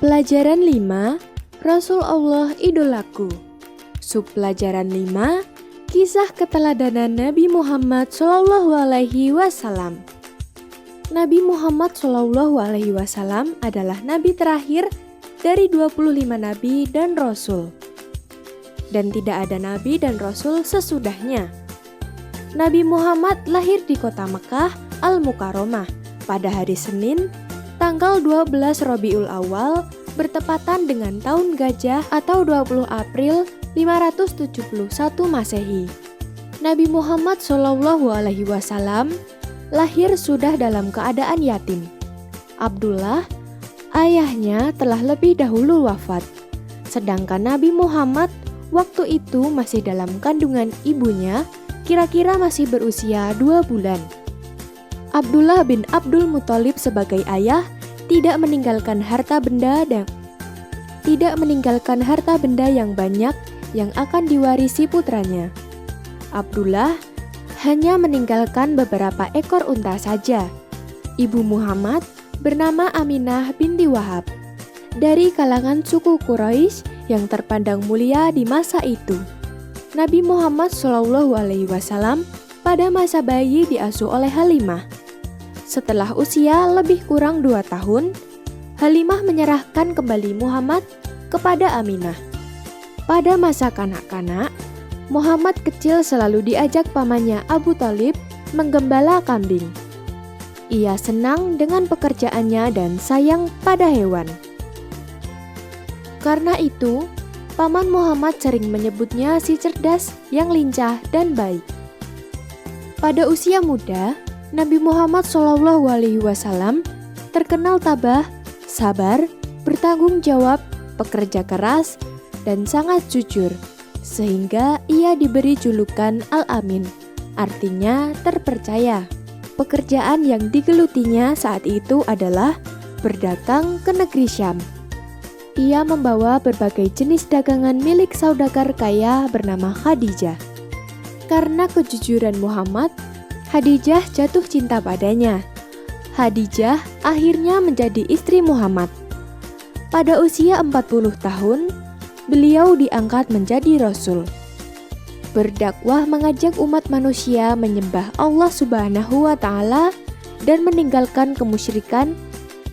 Pelajaran 5, Rasul Allah idolaku. Subpelajaran 5, Kisah keteladanan Nabi Muhammad SAW. Nabi Muhammad SAW adalah nabi terakhir dari 25 nabi dan rasul. Dan tidak ada nabi dan rasul sesudahnya. Nabi Muhammad lahir di kota Mekah Al-Mukarramah pada hari Senin, tanggal 12 Rabiul Awal, bertepatan dengan tahun gajah atau 20 April 571 Masehi. Nabi Muhammad SAW lahir sudah dalam keadaan yatim. Abdullah, ayahnya, telah lebih dahulu wafat. Sedangkan Nabi Muhammad waktu itu masih dalam kandungan ibunya, kira-kira masih berusia 2 bulan. Abdullah bin Abdul Muthalib sebagai ayah tidak meninggalkan harta benda yang banyak yang akan diwarisi putranya. Abdullah hanya meninggalkan beberapa ekor unta saja. Ibu Muhammad bernama Aminah binti Wahab, dari kalangan suku Quraisy yang terpandang mulia di masa itu. Nabi Muhammad SAW pada masa bayi diasuh oleh Halimah. Setelah usia lebih kurang 2 tahun, Halimah menyerahkan kembali Muhammad kepada Aminah. Pada masa kanak-kanak, Muhammad kecil selalu diajak pamannya Abu Thalib menggembala kambing. Ia senang dengan pekerjaannya dan sayang pada hewan. Karena itu, paman Muhammad sering menyebutnya si cerdas yang lincah dan baik. Pada usia muda, Nabi Muhammad SAW terkenal tabah, sabar, bertanggung jawab, pekerja keras, dan sangat jujur, sehingga ia diberi julukan Al-Amin, artinya terpercaya. Pekerjaan yang digelutinya saat itu adalah berdagang ke negeri Syam. Ia membawa berbagai jenis dagangan milik saudagar kaya bernama Khadijah. Karena kejujuran Muhammad, Khadijah jatuh cinta padanya. Khadijah akhirnya menjadi istri Muhammad. Pada usia 40 tahun, beliau diangkat menjadi rasul. Berdakwah mengajak umat manusia menyembah Allah Subhanahu wa Ta'ala dan meninggalkan kemusyrikan,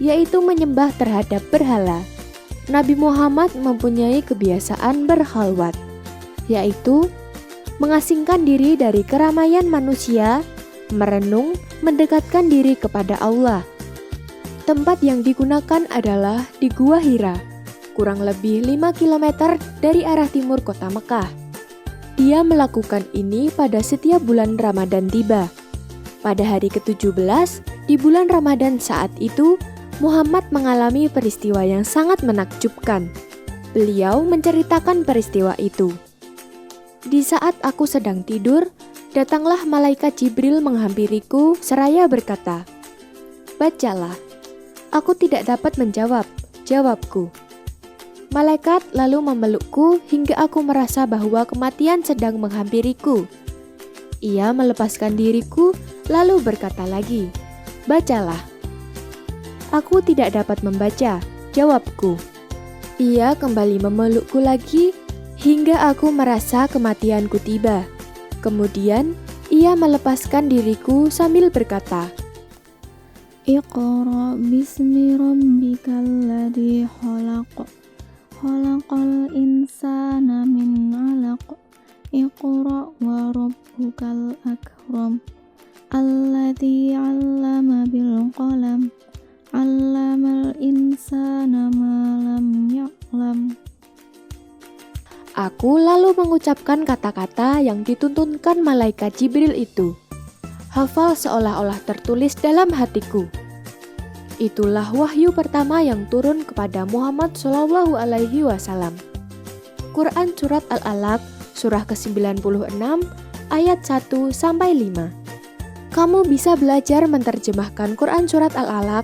yaitu menyembah terhadap berhala. Nabi Muhammad mempunyai kebiasaan berkhalwat, yaitu mengasingkan diri dari keramaian manusia, merenung, mendekatkan diri kepada Allah. Tempat yang digunakan adalah di Gua Hira, kurang lebih 5 km dari arah timur kota Mekah. Dia melakukan ini pada setiap bulan Ramadan tiba. Pada hari ke-17 di bulan Ramadan saat itu, Muhammad mengalami peristiwa yang sangat menakjubkan. Beliau menceritakan peristiwa itu. Di saat aku sedang tidur, datanglah malaikat Jibril menghampiriku seraya berkata, "Bacalah." Aku tidak dapat menjawab, jawabku. Malaikat lalu memelukku hingga aku merasa bahwa kematian sedang menghampiriku. Ia melepaskan diriku lalu berkata lagi, "Bacalah." Aku tidak dapat membaca, jawabku. Ia kembali memelukku lagi hingga aku merasa kematianku tiba. Kemudian ia melepaskan diriku sambil berkata, Iqra bismi rabbikal ladzi khalaq. Khalaqal insana min 'alaq. Iqra wa rabbukal akram. Alladzi 'allama bil qalam. 'Allamal insana ma lam ya'lam. Aku lalu mengucapkan kata-kata yang dituntunkan malaikat Jibril itu. Hafal seolah-olah tertulis dalam hatiku. Itulah wahyu pertama yang turun kepada Muhammad SAW. Quran Surat Al-Alaq, surah ke-96, ayat 1-5. Kamu bisa belajar menerjemahkan Quran Surat Al-Alaq,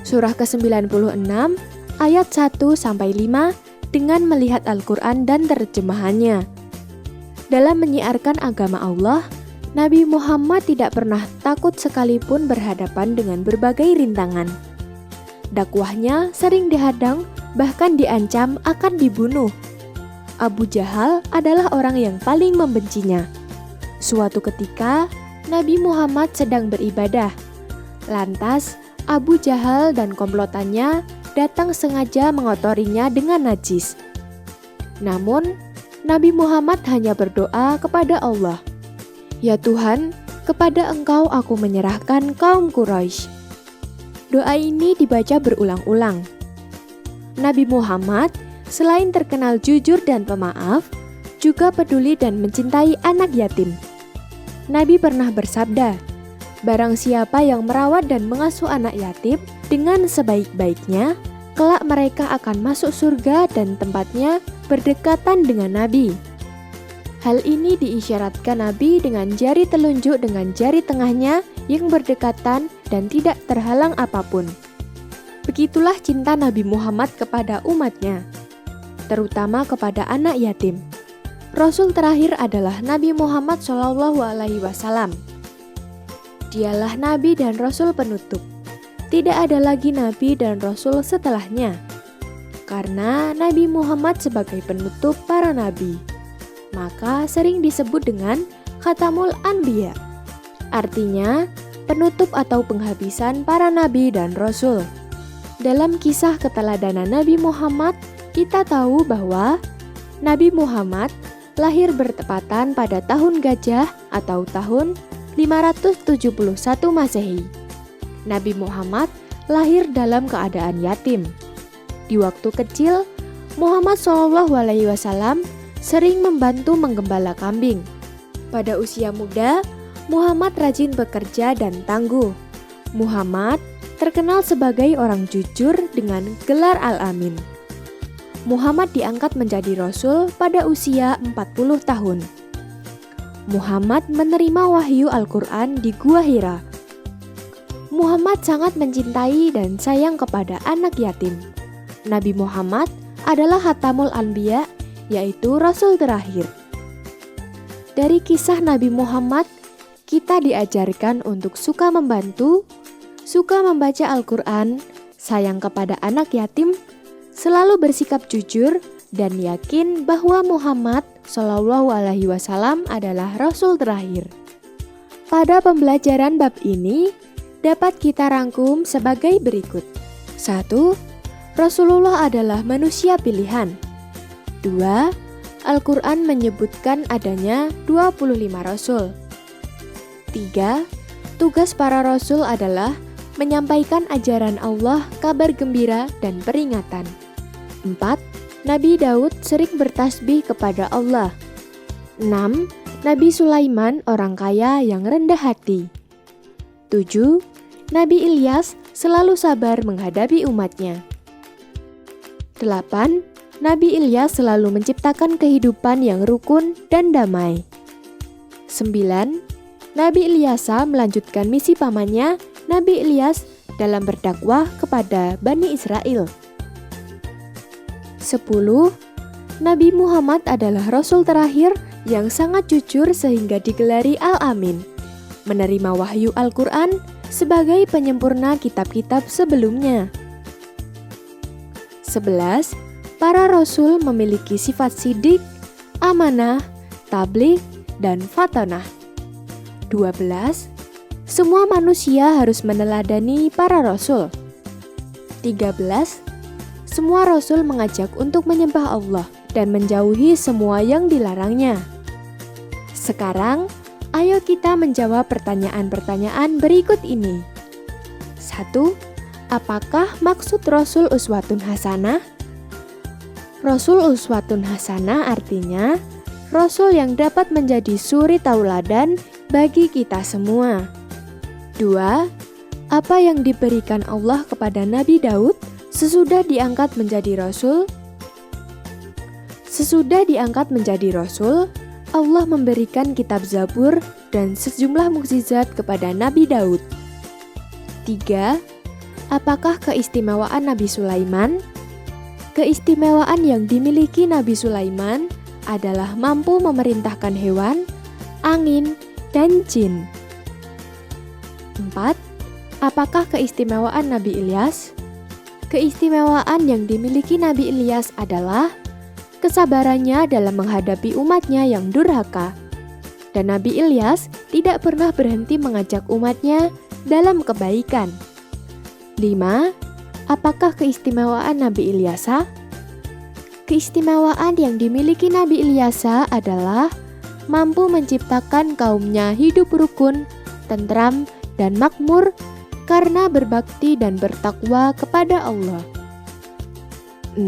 surah ke-96, ayat 1-5 dengan melihat Al-Quran dan terjemahannya. Dalam menyiarkan agama Allah, Nabi Muhammad tidak pernah takut sekalipun berhadapan dengan berbagai rintangan. Dakwahnya sering dihadang bahkan diancam akan dibunuh. Abu Jahal adalah orang yang paling membencinya. Suatu ketika, Nabi Muhammad sedang beribadah. Lantas, Abu Jahal dan komplotannya datang sengaja mengotorinya dengan najis. Namun, Nabi Muhammad hanya berdoa kepada Allah, "Ya Tuhan, kepada Engkau aku menyerahkan kaum Quraisy." Doa ini dibaca berulang-ulang. Nabi Muhammad selain terkenal jujur dan pemaaf, juga peduli dan mencintai anak yatim. Nabi pernah bersabda, "Barang siapa yang merawat dan mengasuh anak yatim dengan sebaik-baiknya, kelak mereka akan masuk surga dan tempatnya berdekatan dengan Nabi." Hal ini diisyaratkan Nabi dengan jari telunjuk dengan jari tengahnya yang berdekatan dan tidak terhalang apapun. Begitulah cinta Nabi Muhammad kepada umatnya, terutama kepada anak yatim. Rasul terakhir adalah Nabi Muhammad SAW. Dialah Nabi dan Rasul penutup. Tidak ada lagi Nabi dan Rasul setelahnya, karena Nabi Muhammad sebagai penutup para Nabi, maka sering disebut dengan Khatamul Anbiya, artinya penutup atau penghabisan para Nabi dan Rasul. Dalam kisah keteladanan Nabi Muhammad, kita tahu bahwa Nabi Muhammad lahir bertepatan pada tahun gajah atau tahun 571 Masehi. Nabi Muhammad lahir dalam keadaan yatim. Di waktu kecil, Muhammad SAW sering membantu menggembala kambing. Pada usia muda, Muhammad rajin bekerja dan tangguh. Muhammad terkenal sebagai orang jujur dengan gelar Al-Amin. Muhammad diangkat menjadi Rasul pada usia 40 tahun. Muhammad menerima wahyu Al-Quran di Gua Hira. Muhammad sangat mencintai dan sayang kepada anak yatim. Nabi Muhammad adalah Khatamul Anbiya, yaitu Rasul terakhir. Dari kisah Nabi Muhammad, kita diajarkan untuk suka membantu, suka membaca Al-Quran, sayang kepada anak yatim, selalu bersikap jujur, dan yakin bahwa Muhammad SAW adalah Rasul terakhir. Pada pembelajaran bab ini, dapat kita rangkum sebagai berikut. 1. Rasulullah adalah manusia pilihan. 2. Al-Quran menyebutkan adanya 25 Rasul. 3. Tugas para Rasul adalah menyampaikan ajaran Allah, kabar gembira, dan peringatan. 4. Nabi Daud sering bertasbih kepada Allah. 6. Nabi Sulaiman orang kaya yang rendah hati. 7. Nabi Ilyas selalu sabar menghadapi umatnya. 8. Nabi Ilyas selalu menciptakan kehidupan yang rukun dan damai. 9. Nabi Ilyasa melanjutkan misi pamannya, Nabi Ilyas, dalam berdakwah kepada Bani Israel. 10. Nabi Muhammad adalah Rasul terakhir yang sangat jujur sehingga digelari Al-Amin, menerima wahyu Al-Quran sebagai penyempurna kitab-kitab sebelumnya. 11. Para Rasul memiliki sifat sidik, amanah, tabligh, dan fatanah. 12. Semua manusia harus meneladani para Rasul. 13. Semua Rasul mengajak untuk menyembah Allah dan menjauhi semua yang dilarangnya. Sekarang, ayo kita menjawab pertanyaan-pertanyaan berikut ini. 1. Apakah maksud Rasul Uswatun Hasanah? Rasul Uswatun Hasanah artinya Rasul yang dapat menjadi suri tauladan bagi kita semua. 2. Apa yang diberikan Allah kepada Nabi Daud sesudah diangkat menjadi Rasul? Sesudah diangkat menjadi Rasul, Allah memberikan kitab Zabur dan sejumlah mukjizat kepada Nabi Daud. 3. Apakah keistimewaan Nabi Sulaiman? Keistimewaan yang dimiliki Nabi Sulaiman adalah mampu memerintahkan hewan, angin, dan jin. 4. Apakah keistimewaan Nabi Ilyas? Keistimewaan yang dimiliki Nabi Ilyas adalah kesabarannya dalam menghadapi umatnya yang durhaka. Dan Nabi Ilyas tidak pernah berhenti mengajak umatnya dalam kebaikan. 5. Apakah keistimewaan Nabi Ilyasa? Keistimewaan yang dimiliki Nabi Ilyasa adalah mampu menciptakan kaumnya hidup rukun, tentram, dan makmur karena berbakti dan bertakwa kepada Allah. 6.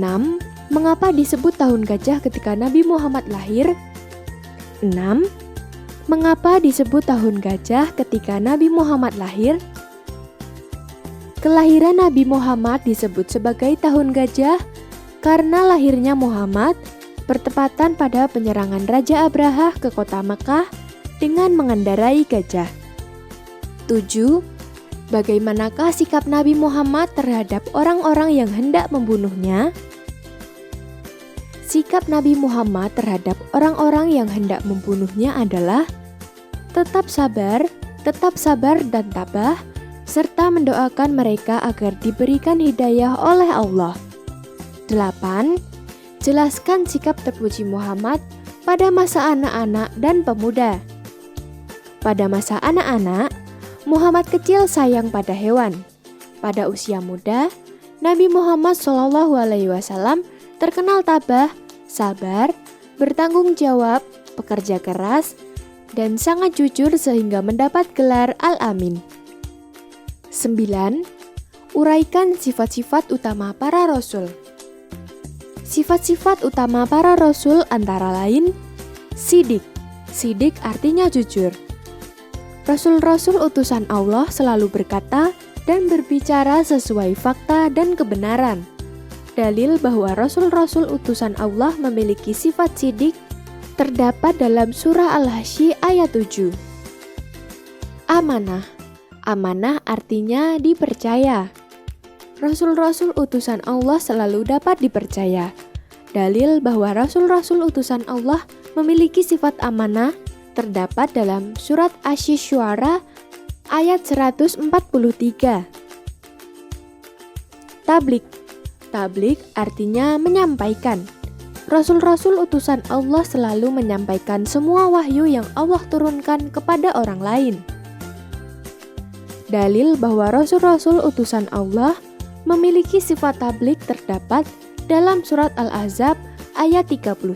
Mengapa disebut tahun gajah ketika Nabi Muhammad lahir? 6. Mengapa disebut tahun gajah ketika Nabi Muhammad lahir? Kelahiran Nabi Muhammad disebut sebagai tahun gajah karena lahirnya Muhammad bertepatan pada penyerangan Raja Abrahah ke kota Makkah dengan mengendarai gajah. 7. Bagaimanakah sikap Nabi Muhammad terhadap orang-orang yang hendak membunuhnya? Sikap Nabi Muhammad terhadap orang-orang yang hendak membunuhnya adalah tetap sabar dan tabah, serta mendoakan mereka agar diberikan hidayah oleh Allah. 8. Jelaskan sikap terpuji Muhammad pada masa anak-anak dan pemuda. Pada masa anak-anak, Muhammad kecil sayang pada hewan. Pada usia muda, Nabi Muhammad SAW terkenal tabah, sabar, bertanggung jawab, pekerja keras, dan sangat jujur sehingga mendapat gelar Al-Amin. 9. Uraikan sifat-sifat utama para rasul. Sifat-sifat utama para rasul antara lain sidik. Sidik artinya jujur. Rasul-rasul utusan Allah selalu berkata dan berbicara sesuai fakta dan kebenaran. Dalil bahwa rasul-rasul utusan Allah memiliki sifat sidik terdapat dalam surah Al-Hasyy ayat 7. Amanah. Amanah artinya dipercaya. Rasul-rasul utusan Allah selalu dapat dipercaya. Dalil bahwa rasul-rasul utusan Allah memiliki sifat amanah terdapat dalam surat Asy-Syu'ara ayat 143. Tablik. Tablik artinya menyampaikan. Rasul-rasul utusan Allah selalu menyampaikan semua wahyu yang Allah turunkan kepada orang lain. Dalil bahwa rasul-rasul utusan Allah memiliki sifat tablik terdapat dalam surat Al-Ahzab ayat 39.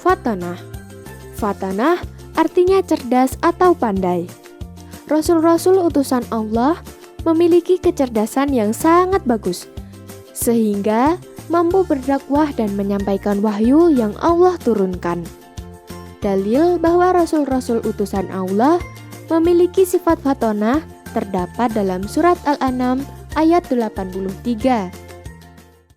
Fatanah. Fatanah artinya cerdas atau pandai. Rasul-rasul utusan Allah memiliki kecerdasan yang sangat bagus, sehingga mampu berdakwah dan menyampaikan wahyu yang Allah turunkan. Dalil bahwa rasul-rasul utusan Allah memiliki sifat fatanah terdapat dalam surat Al-An'am ayat 83.